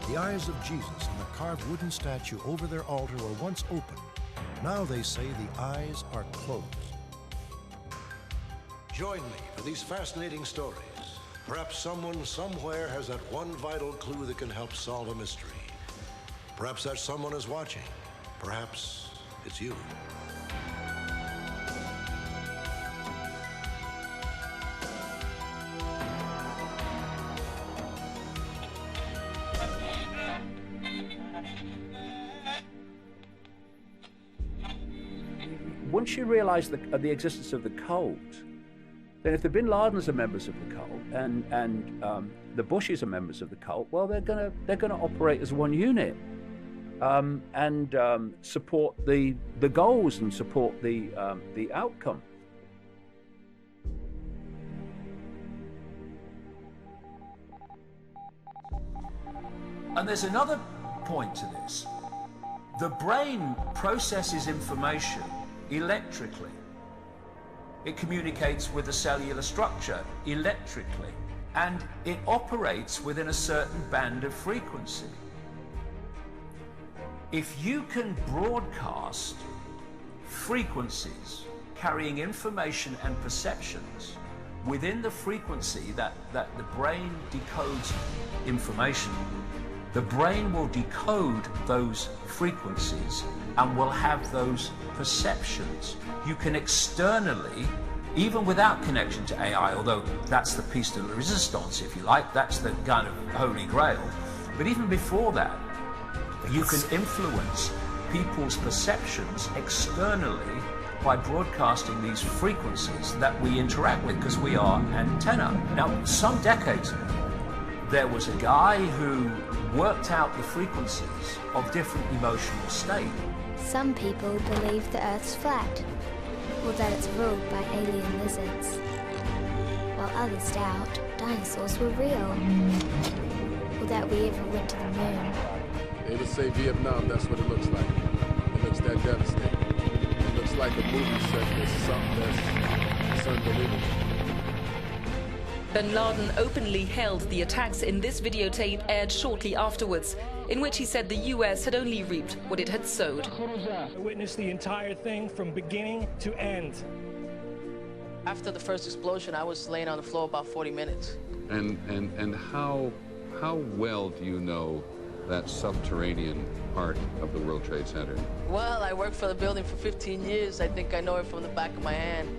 The eyes of Jesus and the carved wooden statue over their altar were once open. Now they say the eyes are closed. Join me for these fascinating stories. Perhaps someone somewhere has that one vital clue that can help solve a mystery. Perhaps that someone is watching. Perhaps it's you. Once you realize the existence of the cult, then if the Bin Ladens are members of the cult and the Bushes are members of the cult, well, they're gonna operate as one unit and support the goals and support the outcome. And there's another point to this. The brain processes information electrically. It communicates with the cellular structure electrically, and it operates within a certain band of frequency. If you can broadcast frequencies carrying information and perceptions within the frequency that the brain decodes information, the brain will decode those frequencies and will have those perceptions. You can externally, even without connection to AI, although that's the piece de la resistance, if you like, that's the kind of holy grail. But even before that, you can influence people's perceptions externally by broadcasting these frequencies that we interact with, because we are antenna. Now, some decades ago, there was a guy who worked out the frequencies of different emotional states. Some people believe the Earth's flat, or that it's ruled by alien lizards, while others doubt dinosaurs were real, or that we ever went to the moon. They would say Vietnam, that's what it looks like. It looks that devastating. It looks like a movie set that's something that's unbelievable. Bin Laden openly held the attacks in this videotape aired shortly afterwards, in which he said the US had only reaped what it had sowed. I witnessed the entire thing from beginning to end. After the first explosion, I was laying on the floor about 40 minutes. And how well do you know that subterranean part of the World Trade Center? Well, I worked for the building for 15 years. I think I know it from the back of my hand.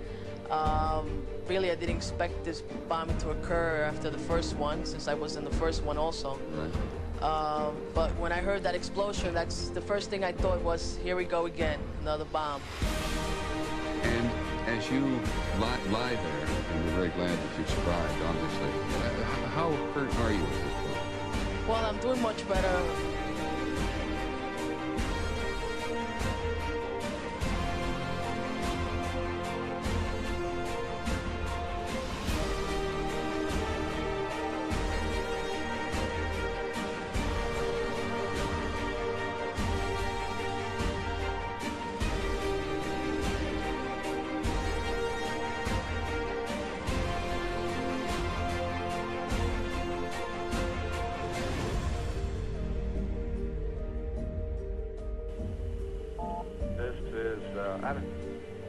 Really, I didn't expect this bombing to occur after the first one, since I was in the first one also. Right. But when I heard that explosion, that's the first thing I thought was, here we go again, another bomb. And as you lie there, and we're very glad that you survived, obviously, how hurt are you at this point? Well, I'm doing much better. This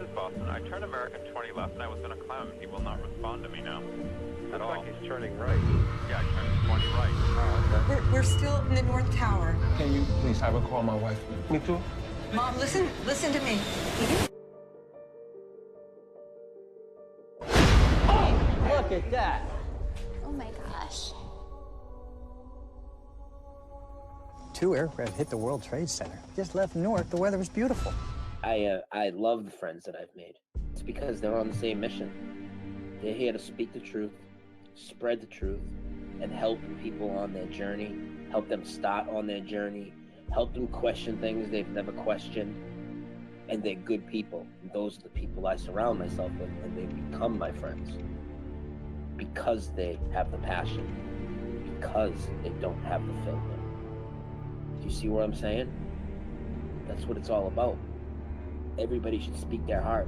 is Boston. I turned American 20 left and I was going to climb him. He will not respond to me now. At all. Looks like he's turning right. Yeah, I turned 20 right. Oh, okay. We're still in the North Tower. Can you please have her call my wife? Me too. Mom, listen to me. Oh, look at that. Oh my gosh. 2 aircraft hit the World Trade Center. Just left Newark, the weather was beautiful. I love the friends that I've made. It's because they're on the same mission. They're here to speak the truth, spread the truth, and help people on their journey, help them start on their journey, help them question things they've never questioned. And they're good people. And those are the people I surround myself with, and they become my friends. Because they have the passion, because they don't have the filter. Do you see what I'm saying? That's what it's all about. Everybody should speak their heart.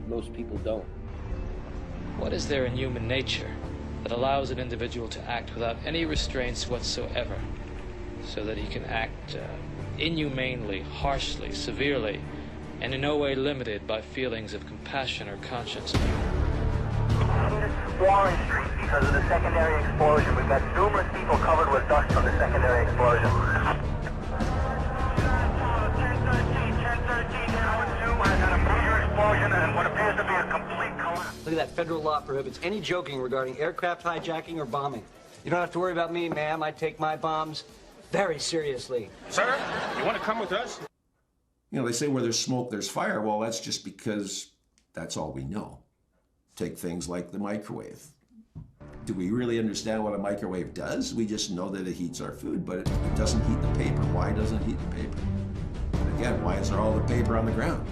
Most people don't. What is there in human nature that allows an individual to act without any restraints whatsoever, so that he can act inhumanely, harshly, severely, and in no way limited by feelings of compassion or conscience. Warren Street because of the secondary explosion. We've got numerous people covered with dust from the secondary explosion. 1013, Tower 2 has had a major explosion and what appears to be a complete collapse. Look at that. Federal law prohibits any joking regarding aircraft hijacking or bombing. You don't have to worry about me, ma'am. I take my bombs very seriously. Sir, you want to come with us? You know, they say where there's smoke, there's fire. Well, that's just because that's all we know. Take things like the microwave. Do we really understand what a microwave does? We just know that it heats our food, but it doesn't heat the paper. Why doesn't it heat the paper? And again, why is there all the paper on the ground?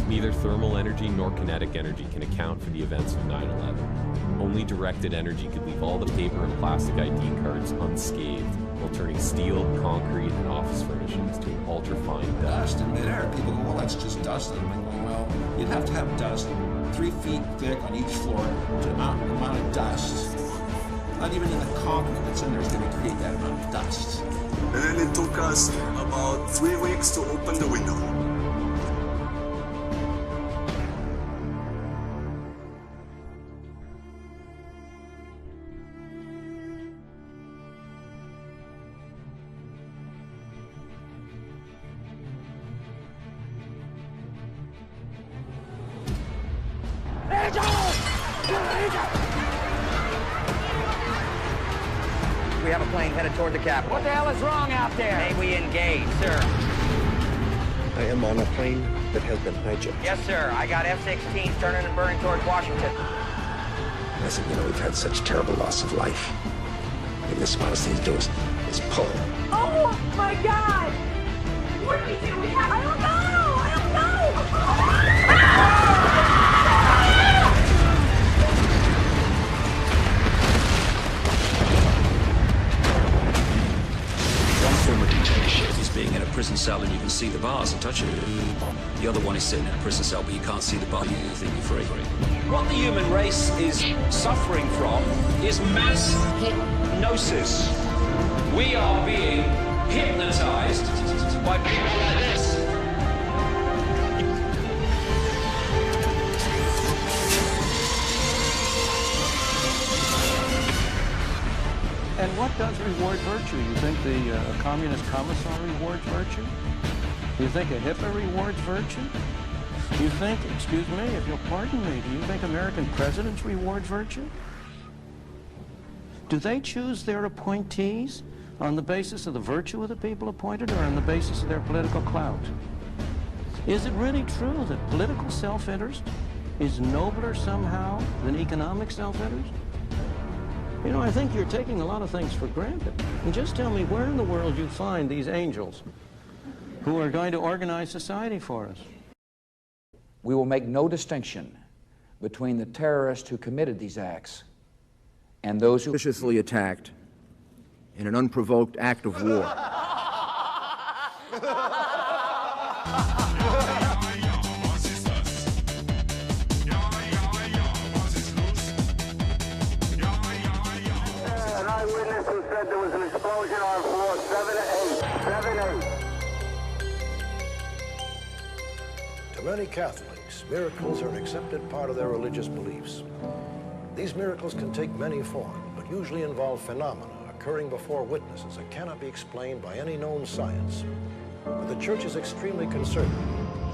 Neither thermal energy nor kinetic energy can account for the events of 9/11. Only directed energy could leave all the paper and plastic ID cards unscathed, while turning steel, concrete, and office furnishings to an ultra-fine Dust in midair. People go, well, that's just dust. And I'm going, well, you'd have to have dust 3 feet thick on each floor to amount of dust. Not even in the concrete that's in there is going to create that amount of dust. And then it took us about 3 weeks to open the window. We have a plane headed toward the Capitol. What the hell is wrong out there? May we engage, sir? I am on a plane that has been hijacked. Yes, sir. I got F-16s turning and burning towards Washington. I said, you know, we've had such terrible loss of life. And this smartest thing to do is pull. Oh, my God! What do we do? I don't know! I don't know! One form of dictatorship is being in a prison cell and you can see the bars and touch it. The other one is sitting in a prison cell but you can't see the bar, you think you're free. What the human race is suffering from is mass hypnosis. We are being hypnotized by people like this. And what does reward virtue? You think the communist commissar rewards virtue? You think a HIPAA rewards virtue? You think, excuse me, if you'll pardon me, do you think American presidents reward virtue? Do they choose their appointees on the basis of the virtue of the people appointed or on the basis of their political clout? Is it really true that political self-interest is nobler somehow than economic self-interest? You know, I think you're taking a lot of things for granted. And just tell me where in the world you find these angels who are going to organize society for us. We will make no distinction between the terrorists who committed these acts and those who viciously attacked in an unprovoked act of war. An eyewitness who said there was an explosion on floor 7-8. To many Catholics, miracles are an accepted part of their religious beliefs. These miracles can take many forms, but usually involve phenomena occurring before witnesses that cannot be explained by any known science. But the Church is extremely conservative.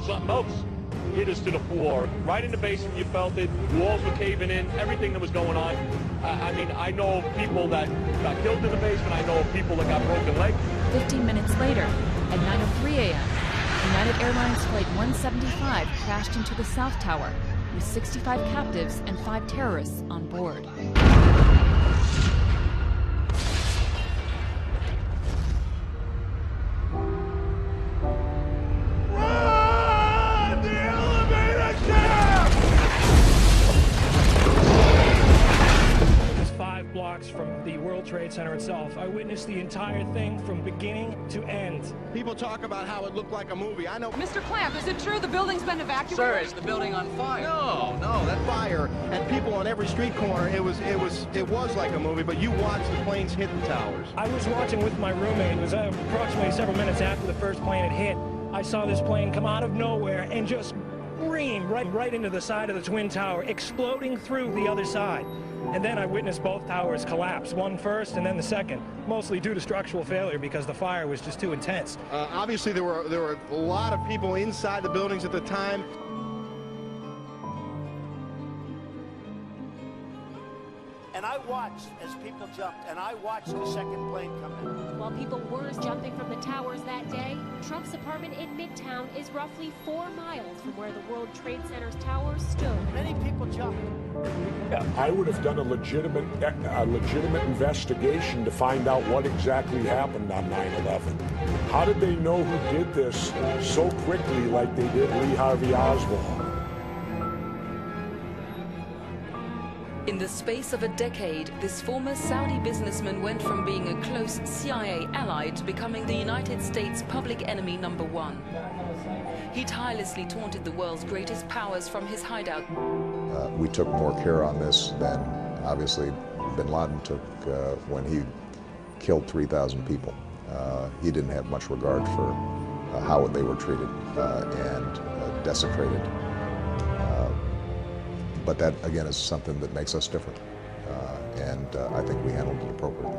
Something else hit us to the floor. Right in the basement, you felt it. Walls were caving in, everything that was going on. I mean, I know of people that got killed in the basement. I know of people that got broken legs. 15 minutes later, at 9:03 a.m., United Airlines Flight 175 crashed into the South Tower with 65 captives and 5 terrorists on board. Just 5 blocks from the World Trade Center itself. I witnessed the entire thing from beginning to end. People talk about how it looked like a movie. I know. Mr. Clamp, is it true the building's been evacuated? Sir, is the building on fire? No, that fire and people on every street corner. It was like a movie. But you watched the planes hit the towers. I was watching with my roommate. It was approximately several minutes after the first plane had hit. I saw this plane come out of nowhere and just scream right into the side of the Twin Tower, exploding through the other side. And then I witnessed both towers collapse, one first and then the second, mostly due to structural failure because the fire was just too intense. Obviously, there were a lot of people inside the buildings at the time. And I watched as people jumped, and I watched the second plane come in. While people were jumping from the towers that day, Trump's apartment in Midtown is roughly 4 miles from where the World Trade Center's towers stood. Many people jumped. Yeah, I would have done a legitimate investigation to find out what exactly happened on 9/11. How did they know who did this so quickly like they did Lee Harvey Oswald? In the space of a decade, this former Saudi businessman went from being a close CIA ally to becoming the United States public enemy #1. He tirelessly taunted the world's greatest powers from his hideout. We took more care on this than, obviously, bin Laden took when he killed 3,000 people. He didn't have much regard for how they were treated and desecrated. But that, again, is something that makes us different, and I think we handled it appropriately.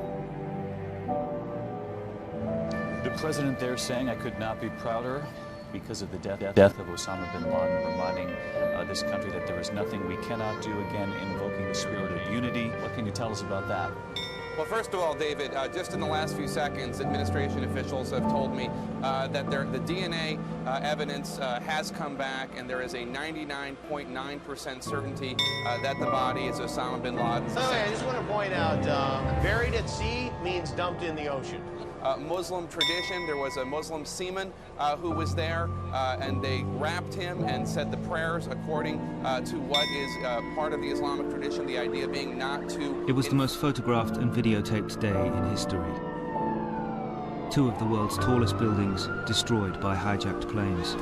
The president there saying, "I could not be prouder because of the death of Osama bin Laden," reminding this country that there is nothing we cannot do, again, invoking the spirit of unity. What can you tell us about that? Well, first of all, David, just in the last few seconds, administration officials have told me that the DNA evidence has come back, and there is a 99.9% certainty that the body is Osama bin Laden's. I just want to point out, buried at sea means dumped in the ocean. Muslim tradition, there was a Muslim seaman who was there, and they wrapped him and said the prayers according to what is part of the Islamic tradition, the idea being not to... It was the most photographed and videotaped day in history. 2 of the world's tallest buildings destroyed by hijacked planes.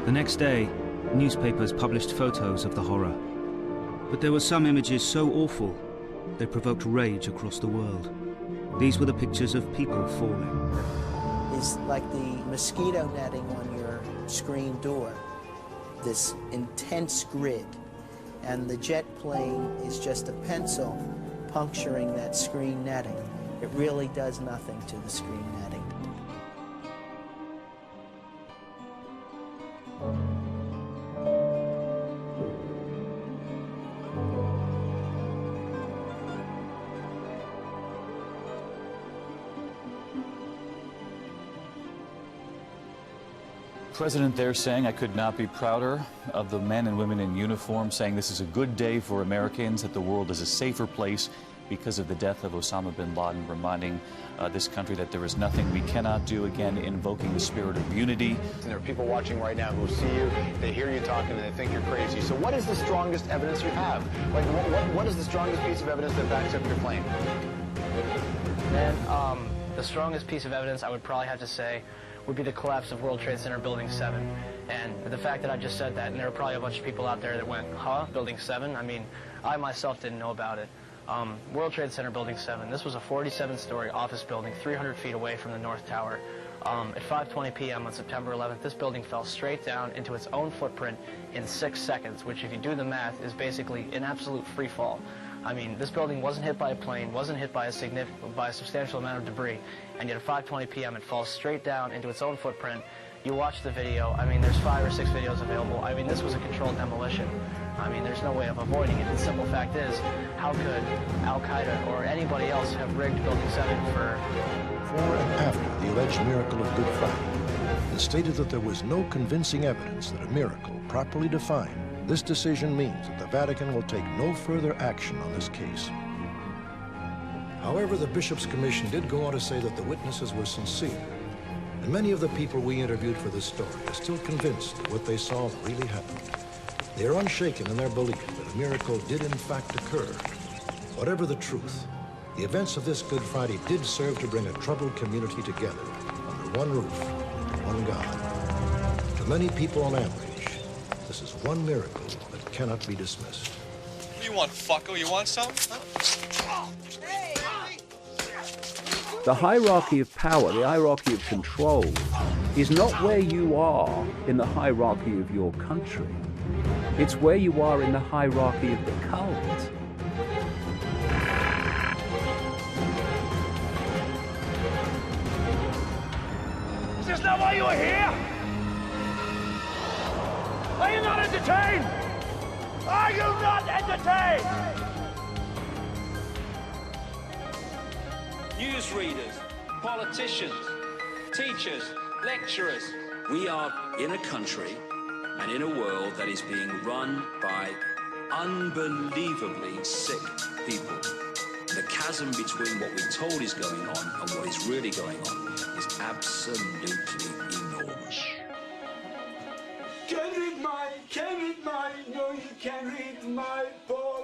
The next day, newspapers published photos of the horror. But there were some images so awful they provoked rage across the world. These were the pictures of people falling. It's like the mosquito netting on your screen door, this intense grid, and the jet plane is just a pencil puncturing that screen netting. It really does nothing to the screen netting. President there saying, "I could not be prouder of the men and women in uniform," saying this is a good day for Americans, that the world is a safer place because of the death of Osama bin Laden, reminding this country that there is nothing we cannot do, again, invoking the spirit of unity. And there are people watching right now who see you, they hear you talking, and they think you're crazy. So what is the strongest evidence you have? Like, what is the strongest piece of evidence that backs up your claim? And the strongest piece of evidence I would probably have to say would be the collapse of World Trade Center Building 7. And the fact that I just said that, and there are probably a bunch of people out there that went, huh, Building 7? I mean, I myself didn't know about it. World Trade Center Building 7, this was a 47-story office building 300 feet away from the North Tower. At 5:20 p.m. on September 11th, this building fell straight down into its own footprint in 6 seconds, which, if you do the math, is basically an absolute free fall. I mean, this building wasn't hit by a plane, wasn't hit by a substantial amount of debris, and yet at 5:20 p.m. it falls straight down into its own footprint. You watch the video, I mean, there's 5 or 6 videos available. I mean, this was a controlled demolition. I mean, there's no way of avoiding it. The simple fact is, how could Al-Qaeda or anybody else have rigged Building 7 for... Before and after the alleged miracle of Good Friday, it stated that there was no convincing evidence that a miracle, properly defined, this decision means that the Vatican will take no further action on this case. However, the Bishops' Commission did go on to say that the witnesses were sincere, and many of the people we interviewed for this story are still convinced that what they saw really happened. They are unshaken in their belief that a miracle did in fact occur, Whatever the truth, the events of this Good Friday did serve to bring a troubled community together under one roof, one God. To many people on average, this is one miracle that cannot be dismissed. What do you want, fucko? You want some? The hierarchy of power, the hierarchy of control, is not where you are in the hierarchy of your country. It's where you are in the hierarchy of the cult. Is this not why you are here? Are you not entertained? Are you not entertained? Newsreaders, politicians, teachers, lecturers. We are in a country and in a world that is being run by unbelievably sick people. The chasm between what we're told is going on and what is really going on is absolutely enormous. Can't read my, no, you can't read my boy.